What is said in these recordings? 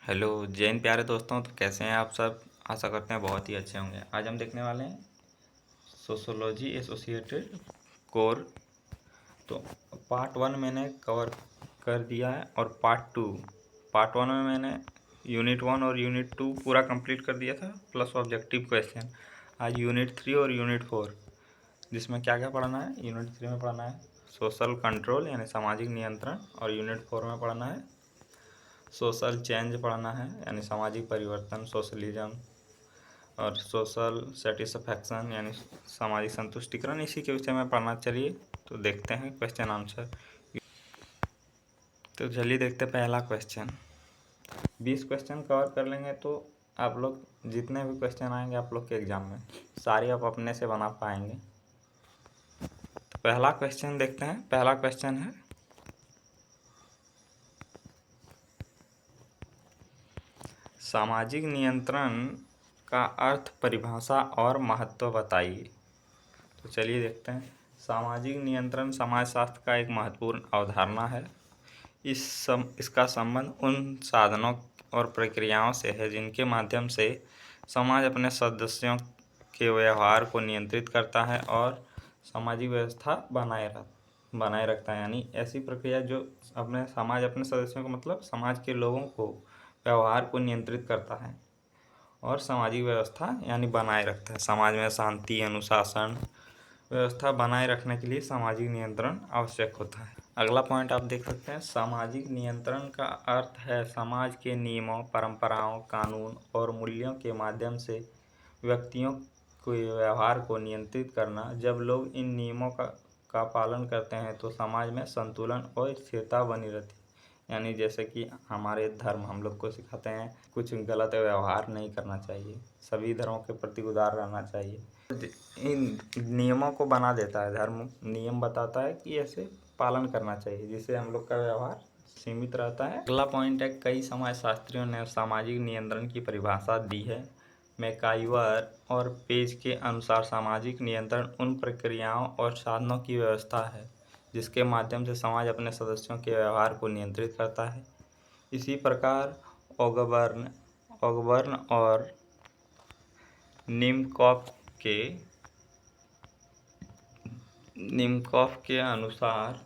Hello Jain प्यारे दोस्तों, तो कैसे हैं आप सब। आशा करते हैं बहुत ही अच्छे होंगे। आज हम देखने वाले हैं सोशोलॉजी एसोसिएटेड कोर। तो पार्ट 1 मैंने कवर कर दिया है और पार्ट 1 में मैंने यूनिट 1 और यूनिट 2 पूरा कंप्लीट कर दिया था प्लस ऑब्जेक्टिव क्वेश्चन। आज यूनिट 3 और यूनिट 4, जिसमें क्या क्या पढ़ना है। यूनिट 3 में पढ़ना है सोशल कंट्रोल यानी सामाजिक नियंत्रण, और यूनिट 4 में पढ़ना है सोशल चेंज पढ़ना है यानी सामाजिक परिवर्तन, सोशलिज्म, और सोशल सेटिस्फैक्शन यानी सामाजिक संतुष्टिकरण। इसी के विषय में पढ़ना। चलिए तो देखते हैं क्वेश्चन आंसर। तो चलिए देखते हैं पहला क्वेश्चन। 20 क्वेश्चन कवर कर लेंगे तो आप लोग जितने भी क्वेश्चन आएंगे आप लोग के एग्जाम में, सारे आप अपने से बना पाएंगे। तो पहला क्वेश्चन देखते हैं। पहला क्वेश्चन है, सामाजिक नियंत्रण का अर्थ, परिभाषा और महत्व बताइए। तो चलिए देखते हैं। सामाजिक नियंत्रण समाजशास्त्र का एक महत्वपूर्ण अवधारणा है। इसका संबंध उन साधनों और प्रक्रियाओं से है जिनके माध्यम से समाज अपने सदस्यों के व्यवहार को नियंत्रित करता है और सामाजिक व्यवस्था बनाए रखता है। यानी ऐसी प्रक्रिया जो समाज अपने सदस्यों को, मतलब समाज के लोगों को व्यवहार को नियंत्रित करता है और सामाजिक व्यवस्था यानी बनाए रखता है। समाज में शांति, अनुशासन, व्यवस्था बनाए रखने के लिए सामाजिक नियंत्रण आवश्यक होता है। अगला पॉइंट आप देख सकते हैं। सामाजिक नियंत्रण का अर्थ है समाज के नियमों, परंपराओं, कानून और मूल्यों के माध्यम से व्यक्तियों के व्यवहार को नियंत्रित करना। जब लोग इन नियमों का पालन करते हैं तो समाज में संतुलन और स्थिरता बनी रहती है। यानी जैसे कि हमारे धर्म हम लोग को सिखाते हैं कुछ गलत व्यवहार नहीं करना चाहिए, सभी धर्मों के प्रति उदार रहना चाहिए। इन नियमों को बना देता है धर्म, नियम बताता है कि ऐसे पालन करना चाहिए जिससे हम लोग का व्यवहार सीमित रहता है। अगला पॉइंट है, कई समाजशास्त्रियों ने सामाजिक नियंत्रण की परिभाषा दी है। मैकाइवर और पेज के अनुसार सामाजिक नियंत्रण उन प्रक्रियाओं और साधनों की व्यवस्था है जिसके माध्यम से समाज अपने सदस्यों के व्यवहार को नियंत्रित करता है। इसी प्रकार ऑगबर्न और निमकॉफ के अनुसार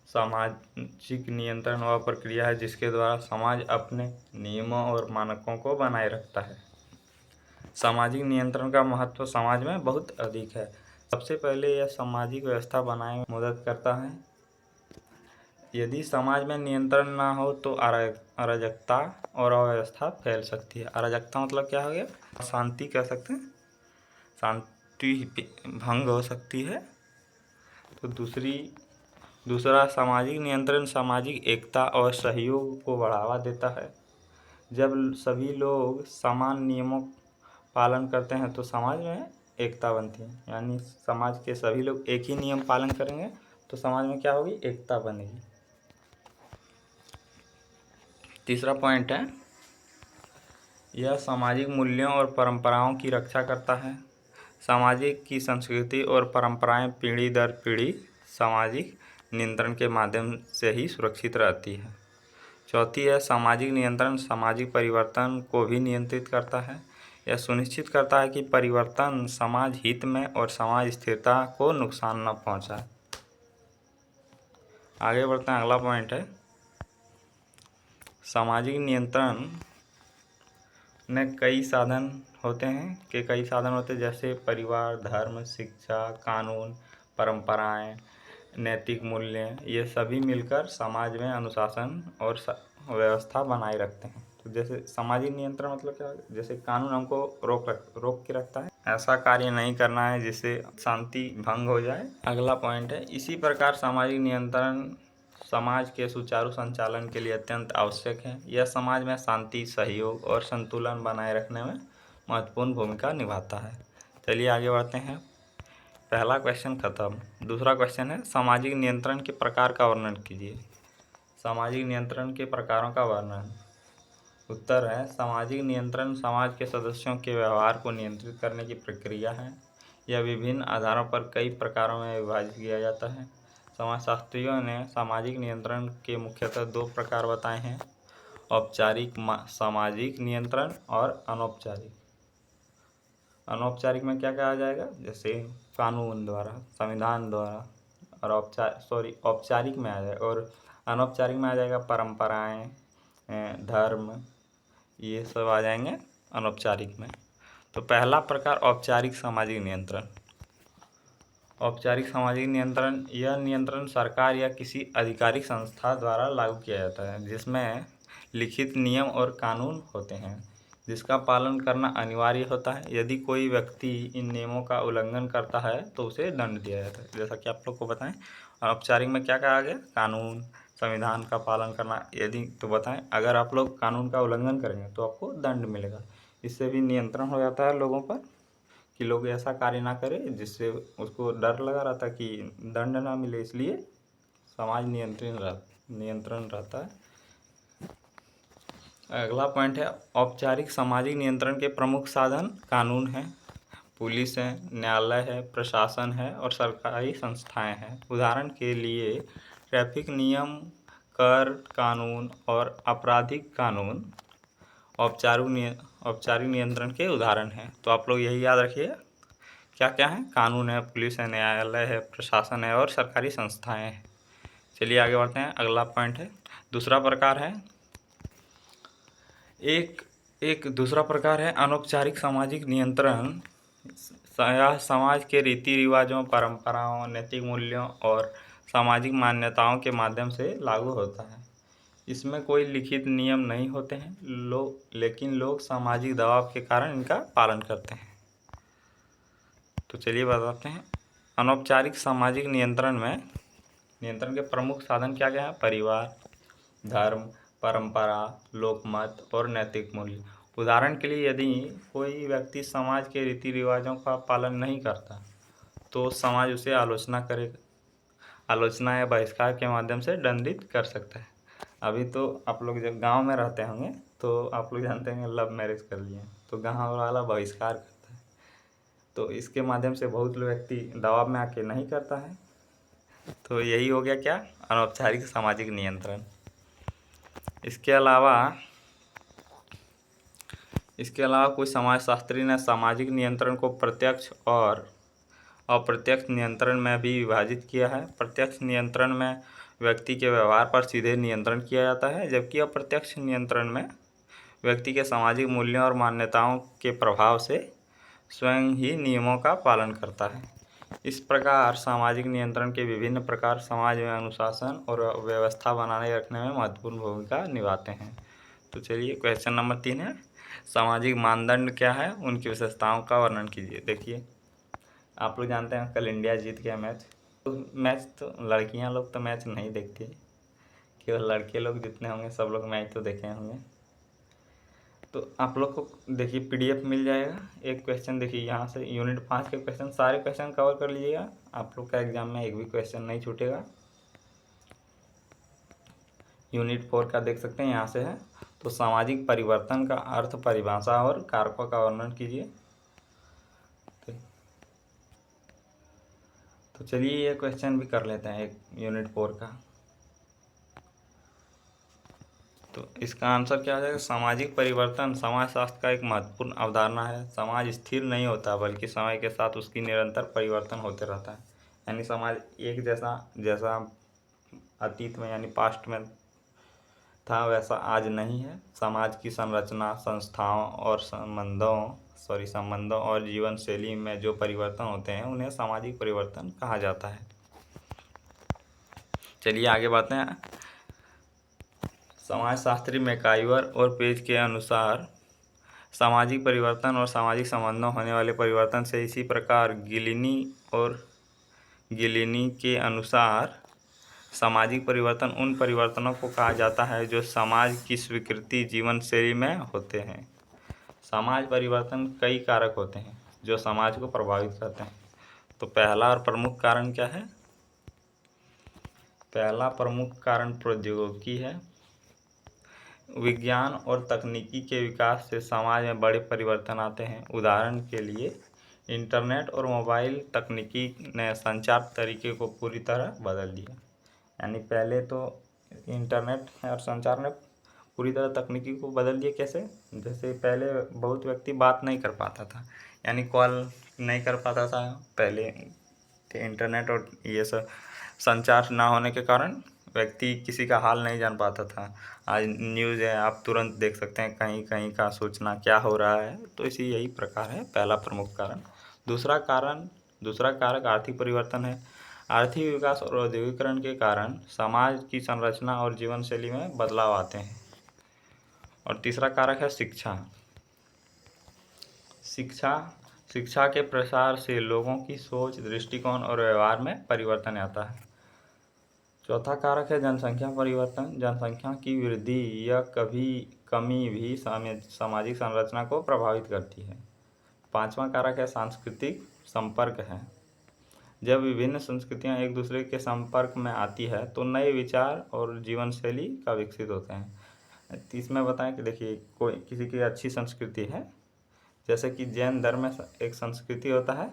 सामाजिक नियंत्रण वह प्रक्रिया है जिसके द्वारा समाज अपने नियमों और मानकों को बनाए रखता है। सामाजिक नियंत्रण का महत्व समाज में बहुत अधिक है। सबसे पहले यह सामाजिक व्यवस्था बनाने में मदद करता है। यदि समाज में नियंत्रण ना हो तो अराजकता और अव्यवस्था फैल सकती है। अराजकता मतलब क्या हो गया, शांति कह सकते हैं, शांति भंग हो सकती है। तो दूसरा सामाजिक नियंत्रण सामाजिक एकता और सहयोग को बढ़ावा देता है। जब सभी लोग समान नियमों पालन करते हैं तो समाज में एकता बनती है। यानी समाज के सभी लोग एक ही नियम पालन करेंगे तो समाज में क्या होगी, एकता बनेगी। तीसरा पॉइंट है, यह सामाजिक मूल्यों और परंपराओं की रक्षा करता है। सामाजिक की संस्कृति और परंपराएं पीढ़ी दर पीढ़ी सामाजिक नियंत्रण के माध्यम से ही सुरक्षित रहती है। चौथी है, सामाजिक नियंत्रण सामाजिक परिवर्तन को भी नियंत्रित करता है। यह सुनिश्चित करता है कि परिवर्तन समाज हित में और समाज स्थिरता को नुकसान न पहुंचाए। आगे बढ़ते हैं। अगला पॉइंट है, सामाजिक नियंत्रण में कई साधन होते हैं जैसे परिवार, धर्म, शिक्षा, कानून, परंपराएं, नैतिक मूल्य। ये सभी मिलकर समाज में अनुशासन और व्यवस्था बनाए रखते हैं। तो जैसे सामाजिक नियंत्रण मतलब क्या है, जैसे कानून हमको रोक के रखता है, ऐसा कार्य नहीं करना है जिससे शांति भंग हो जाए। अगला पॉइंट है, इसी प्रकार सामाजिक नियंत्रण समाज के सुचारू संचालन के लिए अत्यंत आवश्यक है। यह समाज में शांति, सहयोग और संतुलन बनाए रखने में महत्वपूर्ण भूमिका निभाता है। चलिए आगे बढ़ते हैं। पहला क्वेश्चन खत्म। दूसरा क्वेश्चन है, सामाजिक नियंत्रण के प्रकार का वर्णन कीजिए। सामाजिक नियंत्रण के प्रकारों का वर्णन। उत्तर है, सामाजिक नियंत्रण समाज के सदस्यों के व्यवहार को नियंत्रित करने की प्रक्रिया है। यह विभिन्न आधारों पर कई प्रकारों में विभाजित किया जाता है। समाजशास्त्रियों ने सामाजिक नियंत्रण के मुख्यतः 2 प्रकार बताए हैं। औपचारिक सामाजिक नियंत्रण और अनौपचारिक। अनौपचारिक में क्या कहा जाएगा, जैसे कानून द्वारा, संविधान द्वारा, और औपचारिक में आ जाएगा, और अनौपचारिक में आ जाएगा परंपराएं, धर्म, ये सब आ जाएंगे अनौपचारिक में। तो पहला प्रकार औपचारिक सामाजिक नियंत्रण। औपचारिक सामाजिक नियंत्रण, यह नियंत्रण सरकार या किसी आधिकारिक संस्था द्वारा लागू किया जाता है, जिसमें लिखित नियम और कानून होते हैं, जिसका पालन करना अनिवार्य होता है। यदि कोई व्यक्ति इन नियमों का उल्लंघन करता है तो उसे दंड दिया जाता है, जैसा कि आप लोग को बताएं। औपचारिक में क्या कहा गया, कानून, संविधान का पालन करना। यदि तो बताएं, अगर आप लोग कानून का उल्लंघन करेंगे तो आपको दंड मिलेगा। इससे भी नियंत्रण हो जाता है लोगों पर, कि लोग ऐसा कार्य ना करें जिससे उसको डर लगा रहता कि दंड ना मिले, इसलिए समाज नियंत्रण रहता है। अगला पॉइंट है औपचारिक सामाजिक नियंत्रण के प्रमुख साधन कानून हैं, पुलिस है, न्यायालय है, प्रशासन है और सरकारी संस्थाएं हैं। उदाहरण के लिए ट्रैफिक नियम, कर कानून और आपराधिक कानून औपचारिक नियंत्रण के उदाहरण हैं। तो आप लोग यही याद रखिए, क्या क्या है, कानून है, पुलिस है, न्यायालय है, प्रशासन है और सरकारी संस्थाएं हैं। चलिए आगे बढ़ते हैं। अगला पॉइंट है, दूसरा प्रकार है दूसरा प्रकार है अनौपचारिक सामाजिक नियंत्रण। यह समाज के रीति रिवाजों, परंपराओं, नैतिक मूल्यों और सामाजिक मान्यताओं के माध्यम से लागू होता है। इसमें कोई लिखित नियम नहीं होते हैं, लेकिन लोग सामाजिक दबाव के कारण इनका पालन करते हैं। तो चलिए बताते हैं, अनौपचारिक सामाजिक नियंत्रण के प्रमुख साधन क्या क्या है, परिवार, धर्म, परंपरा, लोकमत और नैतिक मूल्य। उदाहरण के लिए यदि कोई व्यक्ति समाज के रीति रिवाजों का पालन नहीं करता तो समाज उसे आलोचना या बहिष्कार के माध्यम से दंडित कर सकता है। अभी तो आप लोग जब गांव में रहते होंगे तो आप लोग जानते हैं लव मैरिज कर लिए तो गांव वाला बहिष्कार करता है, तो इसके माध्यम से बहुत व्यक्ति दबाव में आके नहीं करता है। तो यही हो गया क्या, अनौपचारिक सामाजिक नियंत्रण। इसके अलावा कोई समाजशास्त्री ने सामाजिक नियंत्रण को प्रत्यक्ष और अप्रत्यक्ष नियंत्रण में भी विभाजित किया है। प्रत्यक्ष नियंत्रण में व्यक्ति के व्यवहार पर सीधे नियंत्रण किया जाता है, जबकि अप्रत्यक्ष नियंत्रण में व्यक्ति के सामाजिक मूल्यों और मान्यताओं के प्रभाव से स्वयं ही नियमों का पालन करता है। इस प्रकार सामाजिक नियंत्रण के विभिन्न प्रकार समाज में अनुशासन और व्यवस्था बनाने रखने में महत्वपूर्ण भूमिका निभाते हैं। तो चलिए क्वेश्चन नंबर 3 है, सामाजिक मानदंड क्या है, उनकी विशेषताओं का वर्णन कीजिए। देखिए आप लोग जानते हैं कल इंडिया जीत गया मैच तो लड़कियां लोग तो मैच नहीं देखती, केवल लड़के लोग जितने होंगे सब लोग मैच तो देखे होंगे। तो आप लोग को देखिए PDF मिल जाएगा। एक क्वेश्चन देखिए यहाँ से यूनिट 5 के क्वेश्चन, सारे क्वेश्चन कवर कर लीजिएगा, आप लोग का एग्जाम में एक भी क्वेश्चन नहीं छूटेगा। यूनिट 4 का देख सकते हैं, यहाँ से है। तो सामाजिक परिवर्तन का अर्थ, परिभाषा और कारकों का वर्णन कीजिए। तो चलिए ये क्वेश्चन भी कर लेते हैं, एक यूनिट 4 का। तो इसका आंसर क्या आ जाएगा, सामाजिक परिवर्तन समाजशास्त्र का एक महत्वपूर्ण अवधारणा है। समाज स्थिर नहीं होता बल्कि समय के साथ उसकी निरंतर परिवर्तन होते रहता है। यानी समाज एक जैसा अतीत में यानी पास्ट में था वैसा आज नहीं है। समाज की संरचना, संस्थाओं और संबंधों और जीवन शैली में जो परिवर्तन होते हैं उन्हें सामाजिक परिवर्तन कहा जाता है। चलिए आगे बढ़ते हैं। समाजशास्त्री मैकाइवर और पेज के अनुसार सामाजिक परिवर्तन और सामाजिक संबंधों होने वाले परिवर्तन से इसी प्रकार गिलिनी के अनुसार सामाजिक परिवर्तन उन परिवर्तनों को कहा जाता है जो समाज की स्वीकृति जीवन शैली में होते हैं। समाज परिवर्तन कई कारक होते हैं जो समाज को प्रभावित करते हैं। तो पहला और प्रमुख कारण क्या है, पहला प्रमुख कारण प्रौद्योगिकी है। विज्ञान और तकनीकी के विकास से समाज में बड़े परिवर्तन आते हैं। उदाहरण के लिए इंटरनेट और मोबाइल तकनीकी ने संचार तरीके को पूरी तरह बदल दिया। यानी पहले तो इंटरनेट और संचार ने पूरी तरह तकनीकी को बदल दिया। कैसे? जैसे पहले बहुत व्यक्ति बात नहीं कर पाता था, यानी कॉल नहीं कर पाता था पहले, इंटरनेट और ये सब संचार ना होने के कारण व्यक्ति किसी का हाल नहीं जान पाता था। आज न्यूज़ है, आप तुरंत देख सकते हैं कहीं कहीं का सूचना क्या हो रहा है। तो इसी यही प्रकार है पहला प्रमुख कारण। दूसरा कारक आर्थिक परिवर्तन है। आर्थिक विकास और औद्योगिकरण के कारण समाज की संरचना और जीवन शैली में बदलाव आते हैं। और तीसरा कारक है शिक्षा। शिक्षा के प्रसार से लोगों की सोच, दृष्टिकोण और व्यवहार में परिवर्तन आता है। चौथा कारक है जनसंख्या परिवर्तन। जनसंख्या की वृद्धि या कभी कमी भी सामाजिक संरचना को प्रभावित करती है। पांचवा कारक है सांस्कृतिक संपर्क है। जब विभिन्न संस्कृतियां एक दूसरे के संपर्क में आती है तो नए विचार और जीवन शैली का विकसित होते हैं। इसमें बताएं कि देखिए, कोई किसी की अच्छी संस्कृति है, जैसे कि जैन धर्म में एक संस्कृति होता है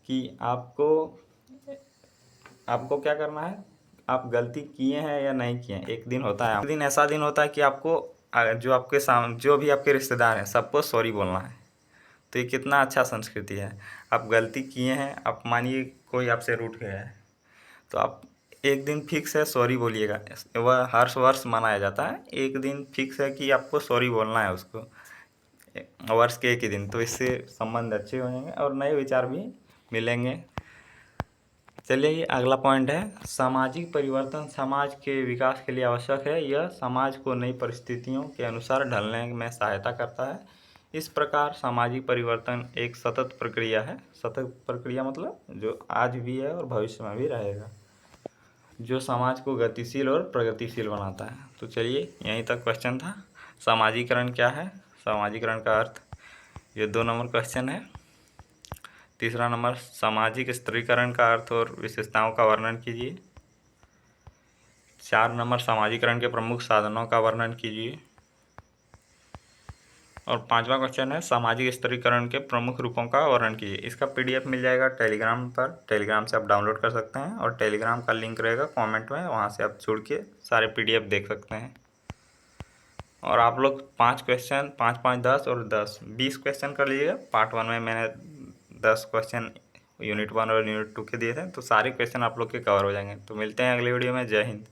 कि आपको क्या करना है, आप गलती किए हैं या नहीं किए हैं। एक दिन होता है, एक दिन ऐसा दिन होता है कि आपको जो भी आपके रिश्तेदार हैं सबको सॉरी बोलना है। तो ये कितना अच्छा संस्कृति है। आप गलती किए हैं, आप मानिए कोई आपसे रूठ गया है, तो आप एक दिन फिक्स है सॉरी बोलिएगा। वह हर वर्ष मनाया जाता है, एक दिन फिक्स है कि आपको सॉरी बोलना है उसको, वर्ष के एक ही दिन। तो इससे संबंध अच्छे हो जाएंगे और नए विचार भी मिलेंगे। चलिए, ये अगला पॉइंट है, सामाजिक परिवर्तन समाज के विकास के लिए आवश्यक है। यह समाज को नई परिस्थितियों के अनुसार ढलने में सहायता करता है। इस प्रकार सामाजिक परिवर्तन एक सतत प्रक्रिया है। सतत प्रक्रिया मतलब जो आज भी है और भविष्य में भी रहेगा, जो समाज को गतिशील और प्रगतिशील बनाता है। तो चलिए, यहीं तक क्वेश्चन था। सामाजिकरण क्या है, सामाजिकरण का अर्थ, ये 2 नंबर क्वेश्चन है। तीसरा नंबर, सामाजिक स्तरीकरण का अर्थ और विशेषताओं का वर्णन कीजिए। 4 नंबर, सामाजिकरण के प्रमुख साधनों का वर्णन कीजिए। और 5वां क्वेश्चन है, सामाजिक स्तरीकरण के प्रमुख रूपों का वर्णन कीजिए। इसका PDF मिल जाएगा टेलीग्राम पर, टेलीग्राम से आप डाउनलोड कर सकते हैं और टेलीग्राम का लिंक रहेगा कमेंट में, वहाँ से आप जुड़ के सारे PDF देख सकते हैं। और आप लोग 5 क्वेश्चन, 5 5 10 और 10 20 क्वेश्चन कर लीजिएगा। पार्ट 1 में मैंने 10 क्वेश्चन यूनिट 1 और यूनिट 2 के दिए थे, तो सारे क्वेश्चन आप लोग के कवर हो जाएंगे। तो मिलते हैं अगले वीडियो में। जय हिंद।